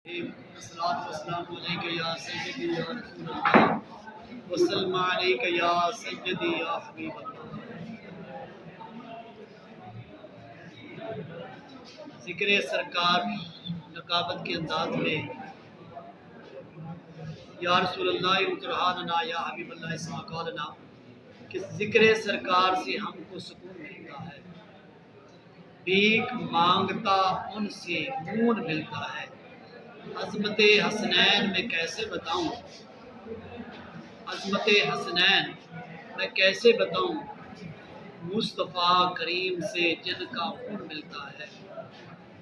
الصلاۃ والسلام علیک یا سیدی یا رسول اللہ وسلم علیک یا سیدی یا حبیب اللہ۔ ذکر سرکار نقابت کے انداز میں یا رسول اللہ اترحاننا یا حبیب اللہ اسما قالنا کہ ذکر سرکار سے ہم کو سکون ملتا ہے، بھیک مانگتا ان سے مون ملتا ہے۔ عظمت حسنین میں کیسے بتاؤں، عظمت حسنین میں کیسے بتاؤں، مصطفیٰ کریم سے جن کا خون ملتا ہے۔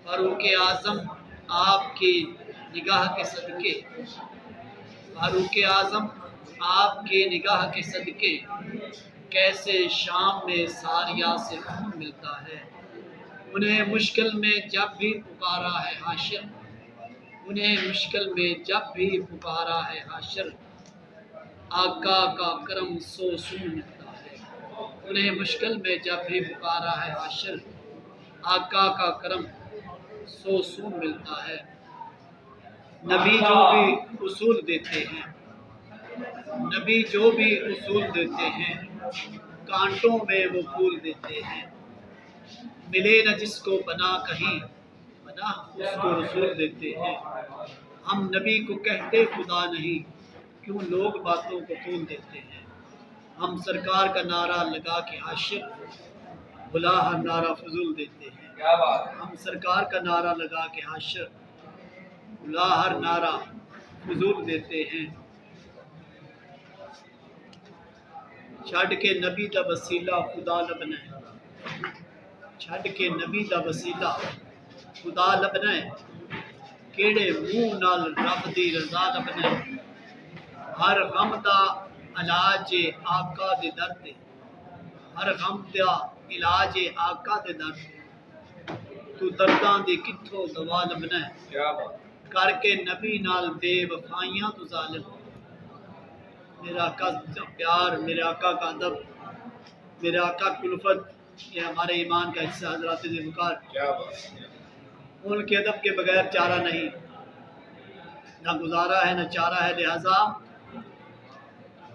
فاروق اعظم آپ کی نگاہ کے صدقے، فاروق اعظم آپ کی نگاہ کے صدقے کیسے شام میں ساریہ سے خون ملتا ہے۔ انہیں مشکل میں جب بھی پکارا ہے حاشر، انہیں مشکل میں جب بھی پکارا ہے حاشر، آقا کا کرم سو سون ملتا ہے۔ انہیں مشکل میں جب بھی پکارا ہے حاشر، آقا کا کرم سو سون ملتا ہے۔ نبی جو بھی اصول دیتے ہیں، نبی جو بھی اصول دیتے ہیں، کانٹوں میں وہ پھول دیتے ہیں۔ ملے نہ جس کو پناہ کہیں، پناہ اس کو رسول دیتے ہیں۔ ہم نبی کو کہتے خدا نہیں، کیوں لوگ باتوں کو طول دیتے ہیں۔ ہم سرکار کا نعرہ لگا کے عاشق، بلا ہر نعرہ فضول دیتے ہیں۔ ہم سرکار کا نعرہ لگا کے عاشق، بلا ہر نعرہ فضول دیتے ہیں۔ چھڈ کے نبی دا وسیلہ خدا لبنا ہے، چھڈ کے نبی دا وسیلہ خدا لبنا ہے، کیڑے منہ نال رب دی رضا لبنا ہے۔ ہر غم دا علاج آقا دے در تے، ہر غم دا علاج آقا دے در تے، تو درداں دی کتھوں دوا لبنا ہے۔ کر کے نبی نال بے وفائیاں تو ظالم، میرے آقا کا پیار، میرے آقا کا ادب، میرے آقا کی الفت، یہ ہمارے ایمان کا حصہ حضرات ذی وقار۔ ان کے ادب کے بغیر چارہ نہیں، نہ گزارا ہے نہ چارہ ہے، لہذا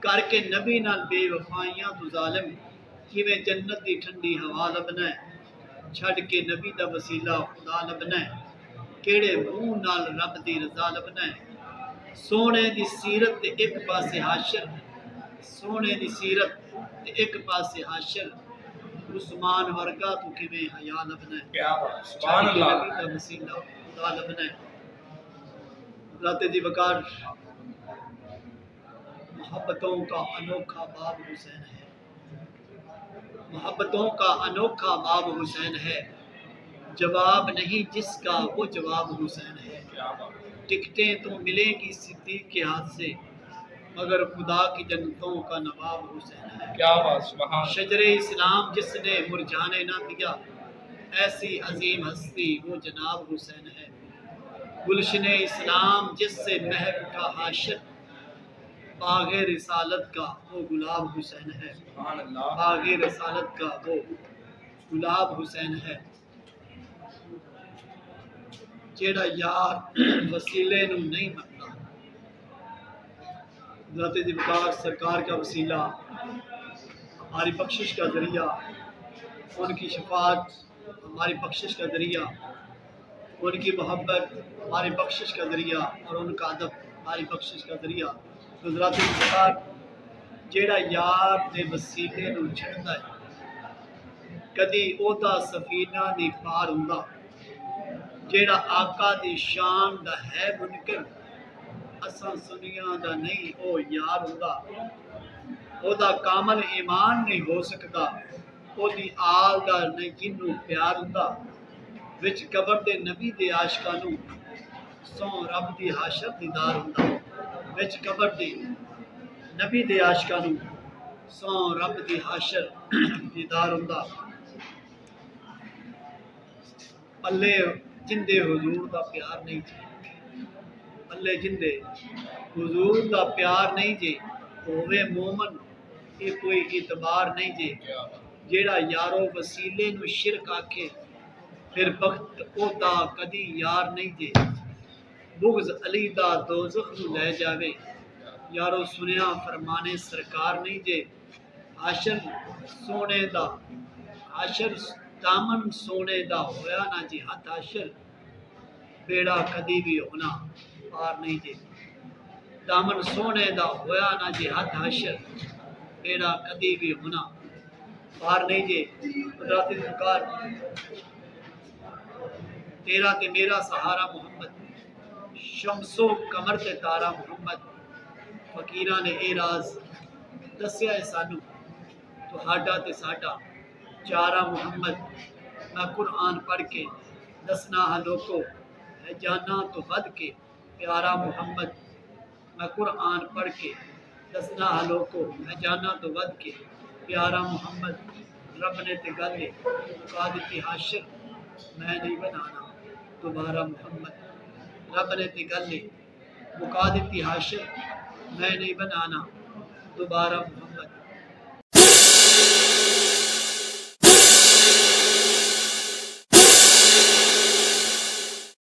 کر کے نبی نال بے وفائیاں تو ظالم، کیویں جنت دی ٹھنڈی ہوا لبنا ہے۔ چھڈ کے نبی دا وسیلہ خدا لبنا ہے، کیڑے منہ نال رب دی رضا لبنا ہے۔ سونے دی سیرت تے ایک پاسے حاشر، سونے دی سیرت تے ایک پاسے حاشر، عثمان ورگا تو کیویں حیا لبنا ہے۔ سبحان اللہ۔ نبی دا وسیلہ خدا لبنا ہے۔ حضرات ذی وقار، محبتوں کا انوکھا باب حسین ہے، محبتوں کا انوکھا باب حسین ہے، جواب نہیں جس کا وہ جواب حسین ہے۔ ٹکٹیں تو ملیں گی صدیق کے ہاتھ سے، مگر خدا کی جنتوں کا نواب حسین ہے۔ کیا بات، سبحان۔ شجر اسلام جس نے مرجھانے نہ دیا، ایسی عظیم ہستی وہ جناب حسین ہے۔ گلشن اسلام جس سے مہک اٹھا حاشر، باغ رسالت کا وہ گلاب حسین ہے۔ سبحان اللہ۔ باغ رسالت کا وہ گلاب حسین ہے۔ جیڑا یار وسیلے نو نہیں منتا، حضرت ذی وقار سرکار کا وسیلہ، ہماری بخشش کا ذریعہ، ان کی شفاعت ہماری بخشش کا ذریعہ، ان کی محبت ہماری بخشش کا ذریعہ، اور ان کا ادب ہماری بخشش کا ذریعہ۔ حضرت ذی وقار جیڑا یار دے وسیلے نو چھڑدا ہے، کدی اودا سفینہ نہیں پار ہوندا۔ جیڑا آقا دی شان دا ہے منکر، اساں سنیاں دا نہیں او یار ہوندا۔ او دا کامل ایمان نہیں ہو سکدا، او دی آل دا نہیں جنوں پیار ہوندا۔ وچ قبر دے نبی دے عاشقانوں، سوں رب دی حاشر دیدار ہوندا۔ وچ قبر دے نبی دے عاشقانوں، سوں رب دی حاشر دیدار ہوندا۔ پلے جندے حضور دا پیار نہیں جے، پلے جندے حضور دا پیار نہیں جے، ہووے مومن یہ کوئی اعتبار نہیں جے۔ جیڑا یارو وسیلے نو شرک آکھے، پھر بخت او دا کدی یار نہیں جے۔ بغض علی دا دوزخ نو لے جاوے یارو سنیا فرمانے سرکار نہیں جے حشر سونے دا حشر دامن سونے دا ہویا نا جی ہاتھ حشر بیڑا کدی بھی ہونا پار نہیں جے دامن سونے دا ہویا نا جی ہاتھ حشر بیڑا کدی بھی ہونا پار نہیں جے قدرت ذکار تیرا تے میرا سہارا محمد شمسو کمر تے تارا محمد فقیراں نے اے راز دسیا ہے سانو تہاڈا تے ساڈا چارا محمد میں قرآن پڑھ کے دسنا ہاں لوکو ہے جانا تو ود کے پیارا محمد میں قرآن پڑھ کے دسنا ہاں لوکو ہے جانا تو ود کے پیارا محمد رب نے تے گلے مکا دتی حاشر میں نہیں بنانا دوبارہ محمد رب نے تے گلے مکا دتی حاشر میں نہیں بنانا دوبارہ محمد